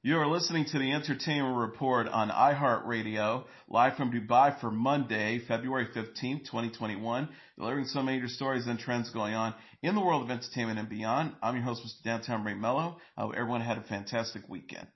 You are listening to the Entertainment Report on iHeartRadio, live from Dubai for Monday, February 15th, 2021, delivering some major stories and trends going on in the world of entertainment and beyond. I'm your host, Mr. Downtown Ray Melo. I hope everyone had a fantastic weekend.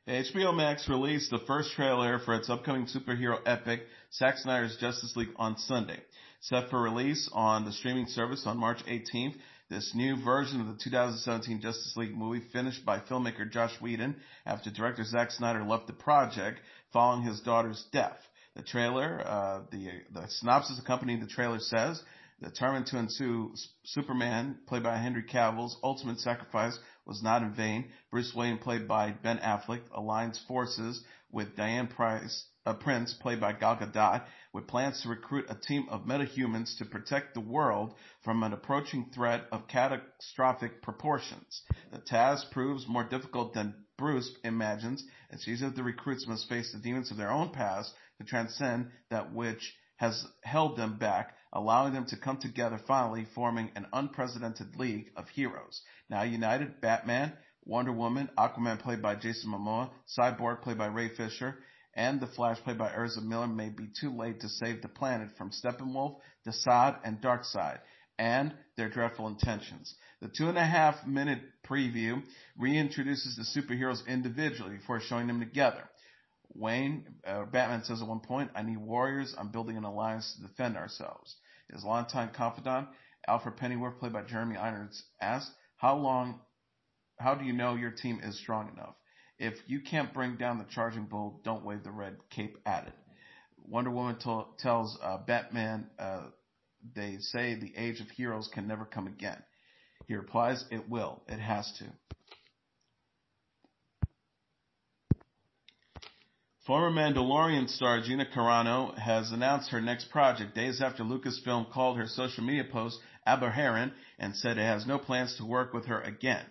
HBO Max released the first trailer for its upcoming superhero epic, Zack Snyder's Justice League, on Sunday. Set for release on the streaming service on March 18th, this new version of the 2017 Justice League movie, finished by filmmaker Joss Whedon after director Zack Snyder left the project following his daughter's death. The trailer, the synopsis accompanying the trailer says, determined to ensue Superman, played by Henry Cavill's ultimate sacrifice was not in vain. Bruce Wayne, played by Ben Affleck, aligns forces with Diane Prince, played by Gal Gadot, with plans to recruit a team of metahumans to protect the world from an approaching threat of catastrophic proportions. The task proves more difficult than Bruce imagines, as each of the recruits must face the demons of their own past to transcend that which has held them back, allowing them to come together, finally forming an unprecedented league of heroes. Now united, Batman, Wonder Woman, Aquaman, played by Jason Momoa, Cyborg, played by Ray Fisher, and The Flash, played by Ezra Miller, may be too late to save the planet from Steppenwolf, Desaad, and Darkseid, and their dreadful intentions. The 2.5-minute preview reintroduces the superheroes individually before showing them together. Batman says at one point, "I need warriors. I'm building an alliance to defend ourselves." His longtime confidant, Alfred Pennyworth, played by Jeremy Irons, asks, how do you know your team is strong enough? If you can't bring down the charging bull, don't wave the red cape at it. Wonder Woman tells Batman, they say the age of heroes can never come again. He replies, it will. It has to. Former Mandalorian star Gina Carano has announced her next project days after Lucasfilm called her social media post aberrant and said it has no plans to work with her again.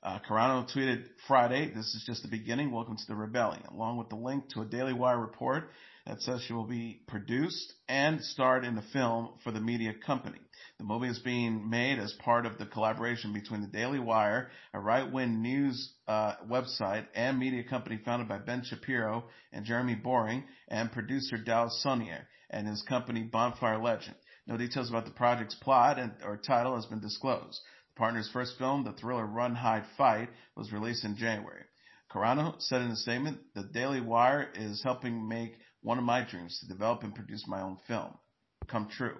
Carano tweeted Friday, "This is just the beginning. Welcome to the rebellion," along with the link to a Daily Wire report that says she will be produced and starred in a film for the media company. The movie is being made as part of the collaboration between the Daily Wire, a right-wing news website, and media company founded by Ben Shapiro and Jeremy Boring, and producer Dallas Sonnier and his company Bonfire Legend. No details about the project's plot or title has been disclosed. The partner's first film, the thriller Run, Hide, Fight, was released in January. Carano said in a statement, "The Daily Wire is helping make one of my dreams, to develop and produce my own film, come true.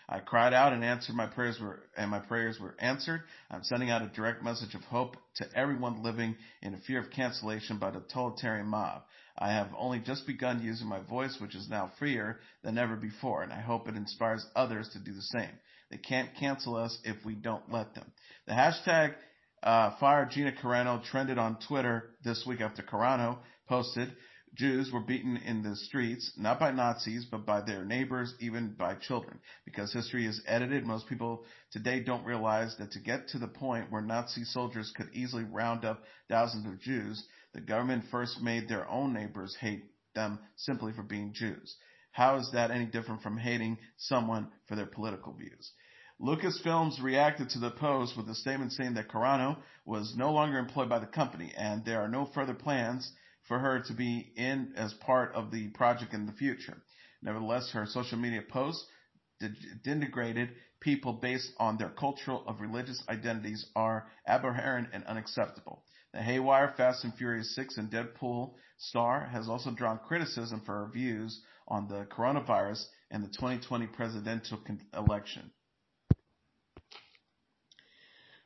I cried out and my prayers were answered. I'm sending out a direct message of hope to everyone living in a fear of cancellation by the totalitarian mob. I have only just begun using my voice, which is now freer than ever before, and I hope it inspires others to do the same. They can't cancel us if we don't let them." The hashtag Fire Gina Carano trended on Twitter this week after Carano posted, "Jews were beaten in the streets, not by Nazis, but by their neighbors, even by children. Because history is edited, most people today don't realize that to get to the point where Nazi soldiers could easily round up thousands of Jews, the government first made their own neighbors hate them simply for being Jews. How is that any different from hating someone for their political views?" Lucasfilms reacted to the post with a statement saying that Carano was no longer employed by the company, and there are no further plans for her to be in as part of the project in the future. Nevertheless, her social media posts denigrated people based on their cultural or religious identities are aberrant and unacceptable. The Haywire, Fast and Furious 6, and Deadpool star has also drawn criticism for her views on the coronavirus and the 2020 presidential election.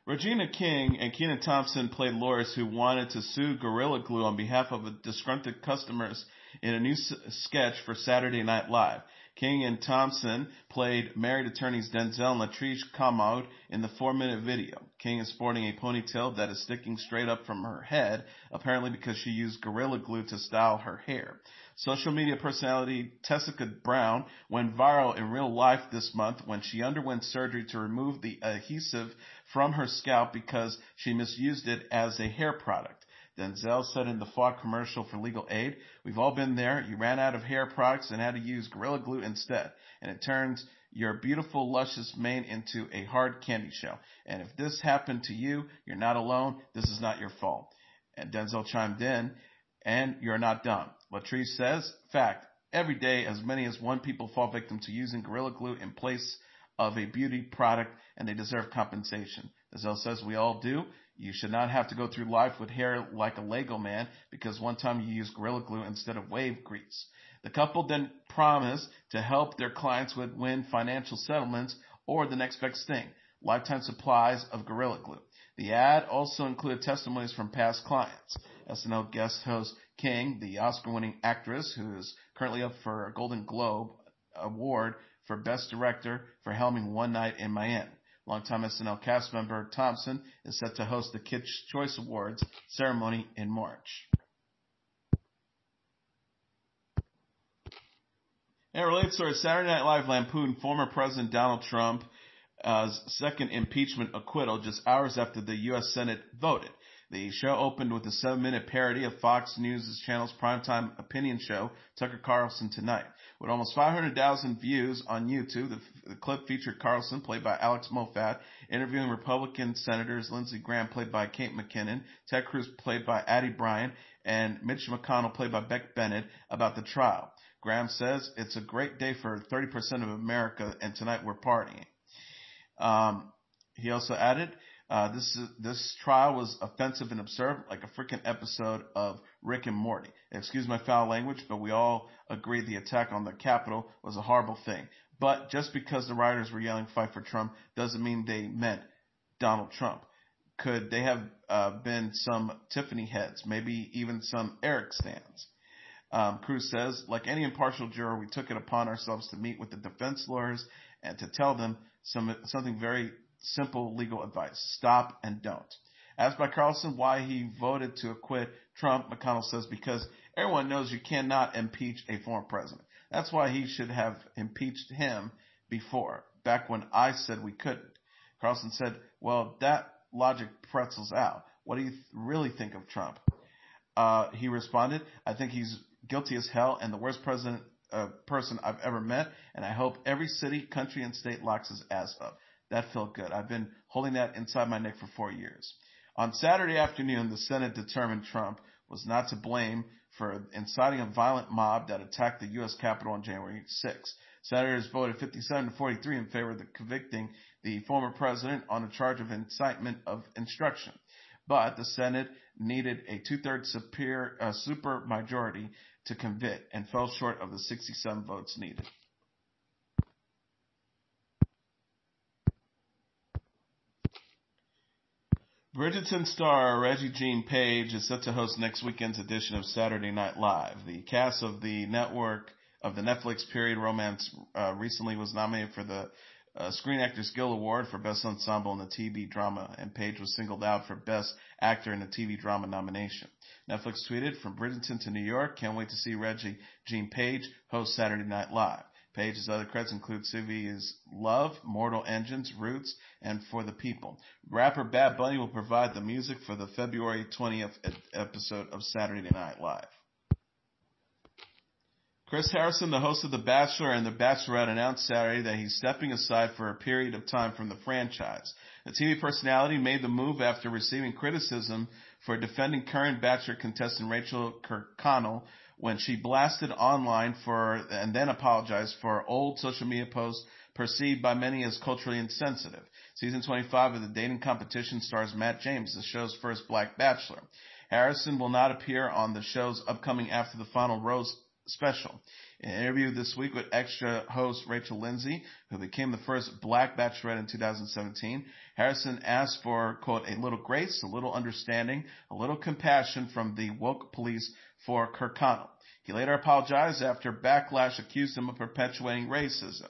Regina King and Kenan Thompson played lawyers who wanted to sue Gorilla Glue on behalf of disgruntled customers in a new sketch for Saturday Night Live. King and Thompson played married attorneys Denzel and Latrice Commode in the 4-minute video. King is sporting a ponytail that is sticking straight up from her head, apparently because she used Gorilla Glue to style her hair. Social media personality Tessica Brown went viral in real life this month when she underwent surgery to remove the adhesive from her scalp because she misused it as a hair product. Denzel said in the Ford commercial for legal aid, "We've all been there. You ran out of hair products and had to use Gorilla Glue instead. And it turns your beautiful, luscious mane into a hard candy shell. And if this happened to you, you're not alone. This is not your fault. And Denzel chimed in, and you're not dumb. Latrice says, fact, every day as many as one people fall victim to using Gorilla Glue in place of a beauty product, and they deserve compensation. Denzel says we all do. You should not have to go through life with hair like a Lego man because one time you used Gorilla Glue instead of wave grease. The couple then promised to help their clients with win financial settlements or the next best thing, lifetime supplies of Gorilla Glue. The ad also included testimonies from past clients. SNL guest host King, the Oscar-winning actress who is currently up for a Golden Globe Award for Best Director for helming One Night in Miami. Longtime SNL cast member Thompson is set to host the Kids' Choice Awards ceremony in March. And it relates to our Saturday Night Live lampoon former President Donald Trump's second impeachment acquittal just hours after the U.S. Senate voted. The show opened with a 7-minute parody of Fox News' channel's primetime opinion show, Tucker Carlson Tonight. With almost 500,000 views on YouTube, the clip featured Carlson, played by Alex Moffat, interviewing Republican Senators Lindsey Graham, played by Kate McKinnon, Ted Cruz, played by Addie Bryan, and Mitch McConnell, played by Beck Bennett, about the trial. Graham says, it's a great day for 30% of America, and tonight we're partying. He also added, this trial was offensive and absurd, like a freaking episode of Rick and Morty. Excuse my foul language, but we all agreed the attack on the Capitol was a horrible thing. But just because the rioters were yelling fight for Trump doesn't mean they meant Donald Trump. Could they have been some Tiffany heads, maybe even some Eric stands? Cruz says, like any impartial juror, we took it upon ourselves to meet with the defense lawyers and to tell them something very simple legal advice. Stop and don't. Asked by Carlson why he voted to acquit Trump, McConnell says because everyone knows you cannot impeach a former president. That's why he should have impeached him before, back when I said we couldn't. Carlson said, well, that logic pretzels out. What do you really think of Trump? He responded, I think he's guilty as hell and the worst person I've ever met, and I hope every city, country, and state locks his ass up. That felt good. I've been holding that inside my neck for 4 years. On Saturday afternoon, the Senate determined Trump was not to blame for inciting a violent mob that attacked the U.S. Capitol on January 6. Senators voted 57-43 in favor of convicting the former president on a charge of incitement of insurrection. But the Senate needed a two-thirds super majority to convict and fell short of the 67 votes needed. Bridgerton star Rege-Jean Page is set to host next weekend's edition of Saturday Night Live. The cast of the Netflix period romance recently was nominated for the Screen Actors Guild Award for Best Ensemble in the TV Drama, and Page was singled out for Best Actor in a TV Drama nomination. Netflix tweeted, from Bridgerton to New York, can't wait to see Rege-Jean Page host Saturday Night Live. Page's other credits include Sylvia's Love, Mortal Engines, Roots, and For the People. Rapper Bad Bunny will provide the music for the February 20th episode of Saturday Night Live. Chris Harrison, the host of The Bachelor and The Bachelorette, announced Saturday that he's stepping aside for a period of time from the franchise. The TV personality made the move after receiving criticism for defending current Bachelor contestant Rachel Kirkconnell when she blasted online and then apologized for old social media posts perceived by many as culturally insensitive. Season 25 of the dating competition stars Matt James, the show's first black bachelor. Harrison will not appear on the show's upcoming After the Final Rose special. In an interview this week with Extra host Rachel Lindsay, who became the first black bachelorette in 2017, Harrison asked for, quote, a little grace, a little understanding, a little compassion from the woke police for Kirkconnell. He later apologized after backlash accused him of perpetuating racism.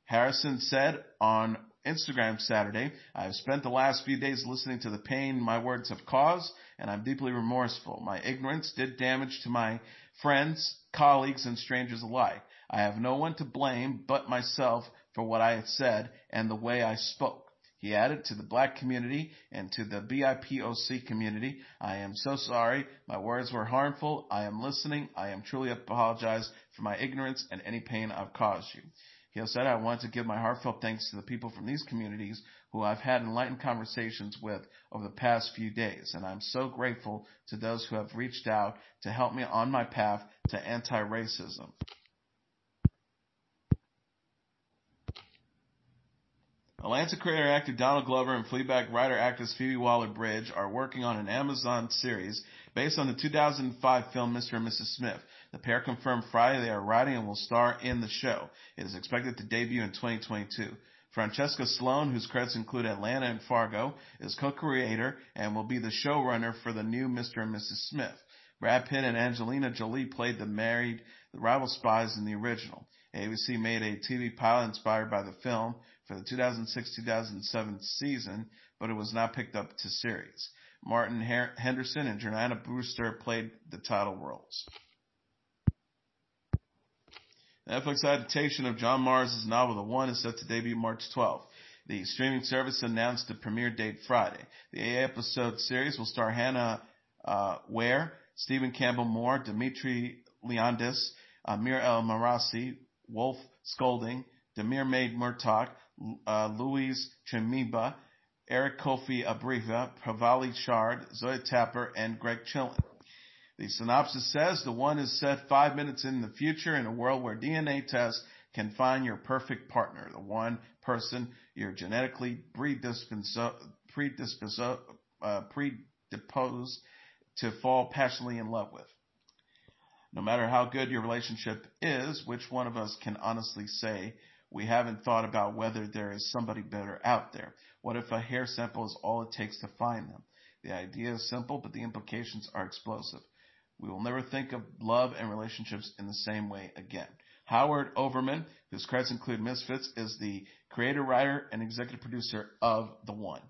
Harrison said on Instagram Saturday, I have spent the last few days listening to the pain my words have caused, and I'm deeply remorseful. My ignorance did damage to my friends, colleagues, and strangers alike. I have no one to blame but myself for what I had said and the way I spoke. He added, to the black community and to the BIPOC community, I am so sorry. My words were harmful. I am listening. I am truly apologize for my ignorance and any pain I've caused you. He has said, I want to give my heartfelt thanks to the people from these communities who I've had enlightened conversations with over the past few days, and I'm so grateful to those who have reached out to help me on my path to anti-racism. Atlanta creator actor Donald Glover and Fleabag writer-actress Phoebe Waller-Bridge are working on an Amazon series based on the 2005 film Mr. and Mrs. Smith. The pair confirmed Friday they are writing and will star in the show. It is expected to debut in 2022. Francesca Sloan, whose credits include Atlanta and Fargo, is co-creator and will be the showrunner for the new Mr. and Mrs. Smith. Brad Pitt and Angelina Jolie played the rival spies in the original. ABC made a TV pilot inspired by the film for the 2006-2007 season, but it was not picked up to series. Martin Henderson and Jordana Brewster played the title roles. The Netflix adaptation of John Mars' novel The One is set to debut March 12th. The streaming service announced the premiere date Friday. The 8-episode series will star Hannah Ware, Stephen Campbell Moore, Dimitri Leondis, Amir El Marasi, Wolf Scolding, Demir Maid Murtak, Louise Chimiba, Eric Kofi Abriva, Pravali Shard, Zoe Tapper, and Greg Chillen. The synopsis says The One is set 5 minutes in the future in a world where DNA tests can find your perfect partner, the one person you're genetically predisposed to fall passionately in love with. No matter how good your relationship is, which one of us can honestly say we haven't thought about whether there is somebody better out there? What if a hair sample is all it takes to find them? The idea is simple, but the implications are explosive. We will never think of love and relationships in the same way again. Howard Overman, whose credits include Misfits, is the creator, writer, and executive producer of The One.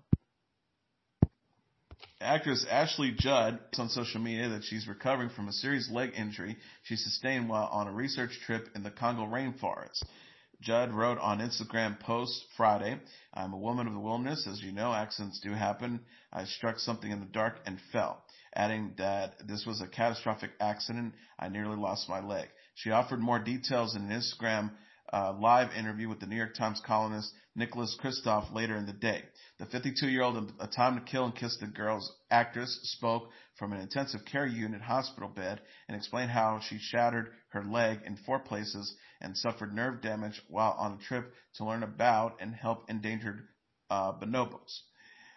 Actress Ashley Judd on social media that she's recovering from a serious leg injury she sustained while on a research trip in the Congo rainforest. Judd wrote on Instagram post Friday, I'm a woman of the wilderness. As you know, accidents do happen. I struck something in the dark and fell, adding that this was a catastrophic accident. I nearly lost my leg. She offered more details in an Instagram live interview with the New York Times columnist Nicholas Kristof later in the day. The 52-year-old A Time to Kill and Kiss the Girls actress spoke from an intensive care unit hospital bed and explained how she shattered her leg in 4 places and suffered nerve damage while on a trip to learn about and help endangered bonobos.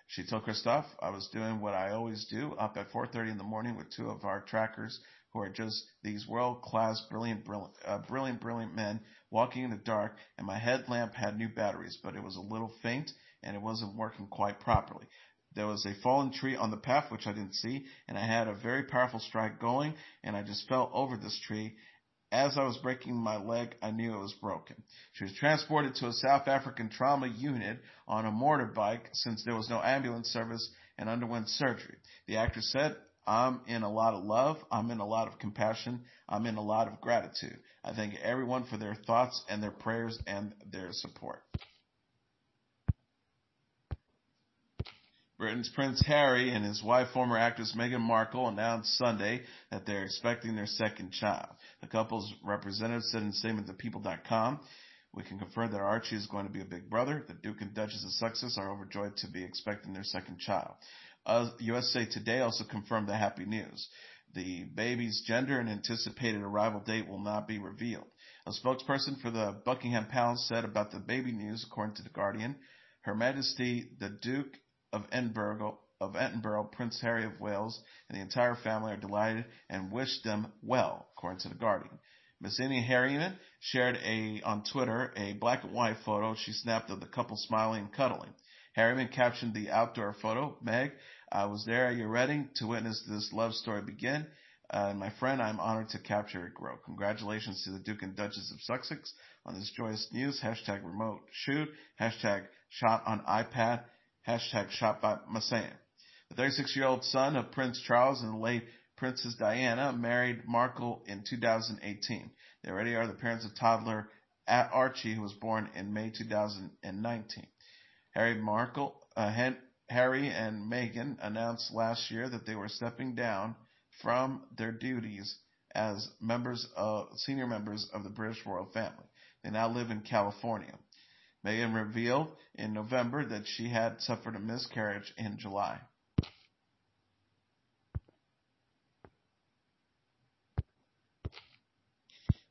She told Kristof, I was doing what I always do, up at 4:30 in the morning with 2 of our trackers who are just these world-class, brilliant men walking in the dark, and my headlamp had new batteries, but it was a little faint and it wasn't working quite properly. There was a fallen tree on the path, which I didn't see, and I had a very powerful strike going, and I just fell over this tree. As I was breaking my leg, I knew it was broken. She was transported to a South African trauma unit on a motorbike since there was no ambulance service and underwent surgery. The actress said, I'm in a lot of love. I'm in a lot of compassion. I'm in a lot of gratitude. I thank everyone for their thoughts and their prayers and their support. Britain's Prince Harry and his wife, former actress Meghan Markle, announced Sunday that they're expecting their second child. The couple's representative said in a statement to People.com, we can confirm that Archie is going to be a big brother. The Duke and Duchess of Sussex are overjoyed to be expecting their second child. USA Today also confirmed the happy news. The baby's gender and anticipated arrival date will not be revealed. A spokesperson for the Buckingham Palace said about the baby news, according to The Guardian, Her Majesty the Duke of Edinburgh, Prince Harry of Wales, and the entire family are delighted and wish them well, according to The Guardian. Miss Annie Harriman shared on Twitter a black and white photo she snapped of the couple smiling and cuddling. Harriman captioned the outdoor photo, Meg, I was there at your wedding to witness this love story begin. My friend, I'm honored to capture it grow. Congratulations to the Duke and Duchess of Sussex on this joyous news. Hashtag remote shoot. Hashtag shot on iPad. Hashtag shot by Masan. The 36-year-old son of Prince Charles and the late Princess Diana married Markle in 2018. They already are the parents of toddler Archie, who was born in May 2019. Harry and Meghan announced last year that they were stepping down from their duties as senior members of the British royal family. They now live in California. Meghan revealed in November that she had suffered a miscarriage in July.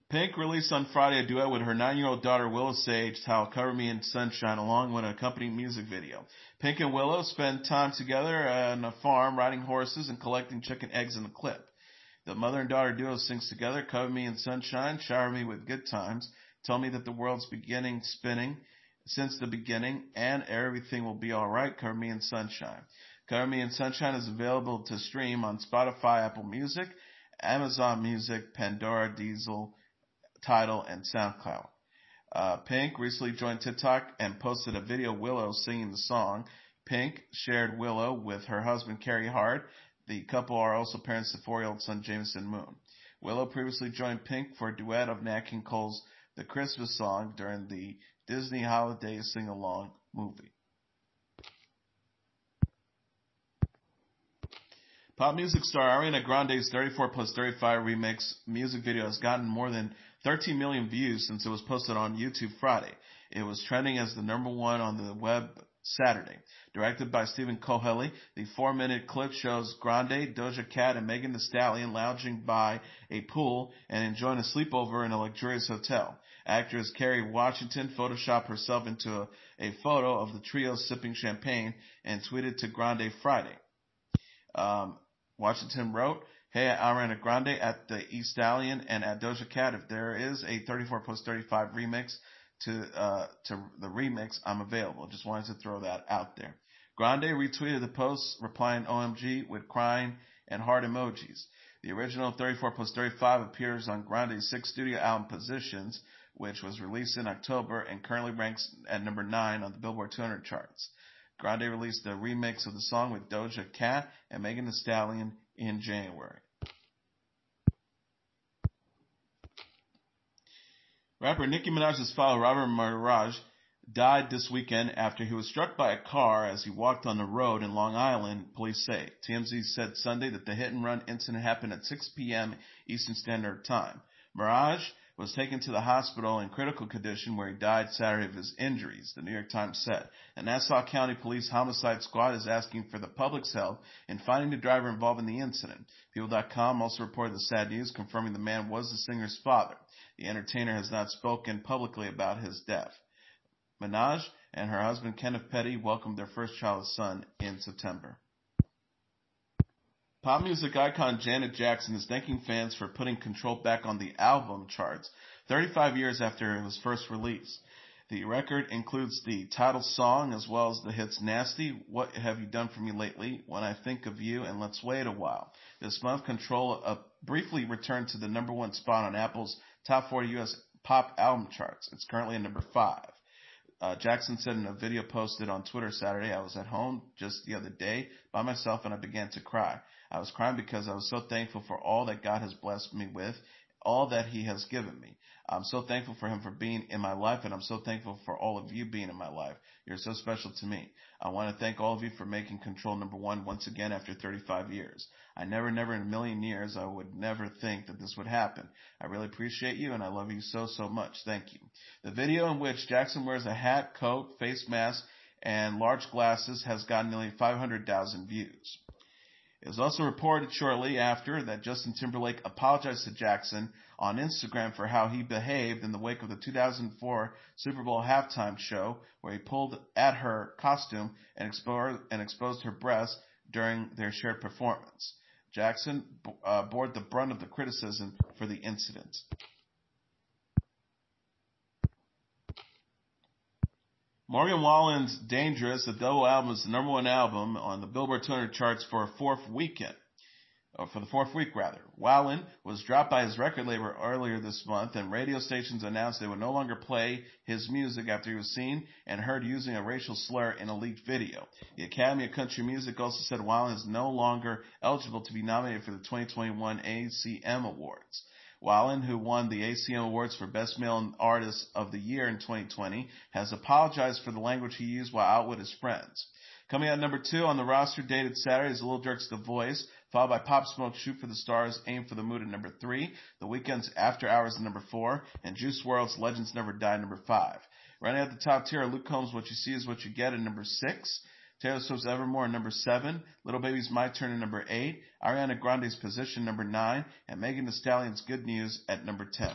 Pink released on Friday a duet with her 9-year-old daughter Willow Sage titled Cover Me in Sunshine, along with an accompanying music video. Pink and Willow spend time together on a farm riding horses and collecting chicken eggs in the clip. The mother and daughter duo sings together, Cover Me in Sunshine, Shower Me with Good Times, Tell Me That the World's Beginning Spinning Since the Beginning, and Everything Will Be Alright, Cover Me in Sunshine. Cover Me in Sunshine is available to stream on Spotify, Apple Music, Amazon Music, Pandora, Diesel, Tidal, and SoundCloud. Pink recently joined TikTok and posted a video of Willow singing the song. Pink shared Willow with her husband, Carey Hart. The couple are also parents to 4-year-old son, Jameson Moon. Willow previously joined Pink for a duet of Nat King Cole's The Christmas Song during the Disney Holiday Sing-Along movie. Pop music star Ariana Grande's 34 plus 35 remix music video has gotten more than 13 million views since it was posted on YouTube Friday. It was trending as the number one on the web Saturday. Directed by Stephen Cohelli, the 4-minute clip shows Grande, Doja Cat, and Megan Thee Stallion lounging by a pool and enjoying a sleepover in a luxurious hotel. Actress Kerry Washington photoshopped herself into a photo of the trio sipping champagne and tweeted to Grande Friday. Washington wrote, "Hey, at Ariana Grande, at the E Stallion, and at Doja Cat, if there is a 34 plus 35 remix to the remix, I'm available. Just wanted to throw that out there." Grande retweeted the post, replying OMG with crying and heart emojis. The original 34 plus 35 appears on Grande's 6th studio album Positions, which was released in October and currently ranks at number 9 on the Billboard 200 charts. Grande released a remix of the song with Doja Cat and Megan Thee Stallion in January. Rapper Nicki Minaj's father, Robert Maraj, died this weekend after he was struck by a car as he walked on the road in Long Island, police say. TMZ said Sunday that the hit-and-run incident happened at 6 p.m. Eastern Standard Time. Maraj was taken to the hospital in critical condition where he died Saturday of his injuries, the New York Times said. The Nassau County Police Homicide Squad is asking for the public's help in finding the driver involved in the incident. People.com also reported the sad news, confirming the man was the singer's father. The entertainer has not spoken publicly about his death. Minaj and her husband Kenneth Petty welcomed their first child's son in September. Pop music icon Janet Jackson is thanking fans for putting Control back on the album charts 35 years after it was first released. The record includes the title song as well as the hits Nasty, What Have You Done For Me Lately, When I Think of You, and Let's Wait a While. This month, Control briefly returned to the number 1 spot on Apple's Top 40 U.S. pop album charts. It's currently at number 5. Jackson said in a video posted on Twitter Saturday, "I was at home just the other day by myself and I began to cry. I was crying because I was so thankful for all that God has blessed me with, all that He has given me. I'm so thankful for Him for being in my life, and I'm so thankful for all of you being in my life. You're so special to me. I want to thank all of you for making Control number 1 once again after 35 years. I never in a million years, I would never think that this would happen. I really appreciate you, and I love you so, so much. Thank you." The video, in which Jackson wears a hat, coat, face mask, and large glasses, has gotten nearly 500,000 views. It was also reported shortly after that Justin Timberlake apologized to Jackson on Instagram for how he behaved in the wake of the 2004 Super Bowl halftime show, where he pulled at her costume and exposed her breasts during their shared performance. Jackson bore the brunt of the criticism for the incident. Morgan Wallen's Dangerous, the double album, is the number 1 album on the Billboard 200 charts for the fourth week. Wallen was dropped by his record label earlier this month, and radio stations announced they would no longer play his music after he was seen and heard using a racial slur in a leaked video. The Academy of Country Music also said Wallen is no longer eligible to be nominated for the 2021 ACM Awards. Wallen, who won the ACM Awards for Best Male Artist of the Year in 2020, has apologized for the language he used while out with his friends. Coming out number 2 on the roster, dated Saturday, is Lil Durk's The Voice, followed by Pop Smoke, Shoot for the Stars, Aim for the Moon at number 3, The Weeknd's After Hours at number 4, and Juice WRLD's Legends Never Die at number 5. Running at the top tier are Luke Combs' What You See Is What You Get at number 6, Taylor Swift's Evermore at number 7, Little Baby's My Turn at number 8, Ariana Grande's Position number 9, and Megan Thee Stallion's Good News at number 10.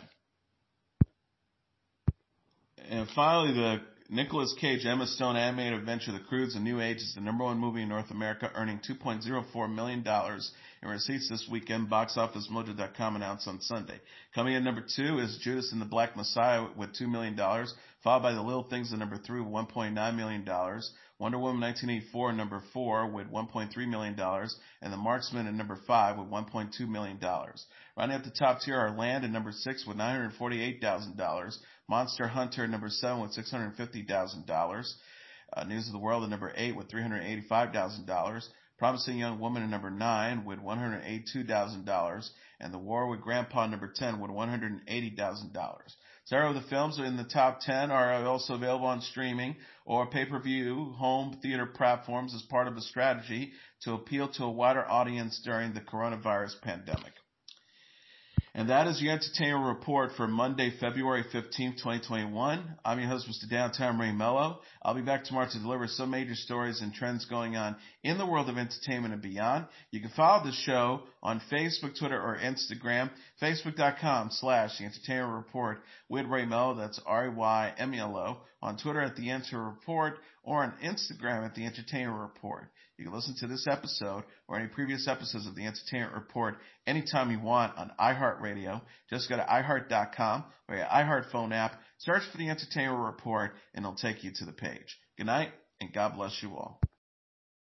And finally, the Nicolas Cage, Emma Stone animated adventure The Croods: A New Age is the number 1 movie in North America, earning $2.04 million in receipts this weekend. BoxOfficeMojo.com announced on Sunday. Coming in number 2 is Judas and the Black Messiah with $2 million, followed by The Little Things at number 3 with $1.9 million. Wonder Woman 1984 at number 4 with $1.3 million, and The Marksman at number 5 with $1.2 million. Running at the top tier are Land at number 6 with $948,000, Monster Hunter at number 7 with $650,000, News of the World at number 8 with $385,000, Promising Young Woman at number 9 with $182,000, and The War with Grandpa at number 10 with $180,000. Several of the films in the top 10 are also available on streaming or pay-per-view home theater platforms as part of a strategy to appeal to a wider audience during the coronavirus pandemic. And that is your Entertainment Report for Monday, February 15th, 2021. I'm your host, Mr. Downtown Ray Melo. I'll be back tomorrow to deliver some major stories and trends going on in the world of entertainment and beyond. You can follow the show on Facebook, Twitter, or Instagram. Facebook.com/The Entertainment Report with Ray Melo. That's RAYMELO. On Twitter at The Enter Report or on Instagram at The Entertainment Report. You can listen to this episode or any previous episodes of The Entertainment Report anytime you want on iHeartRadio. Just go to iHeart.com or your iHeart phone app, search for The Entertainment Report, and it'll take you to the page. Good night, and God bless you all.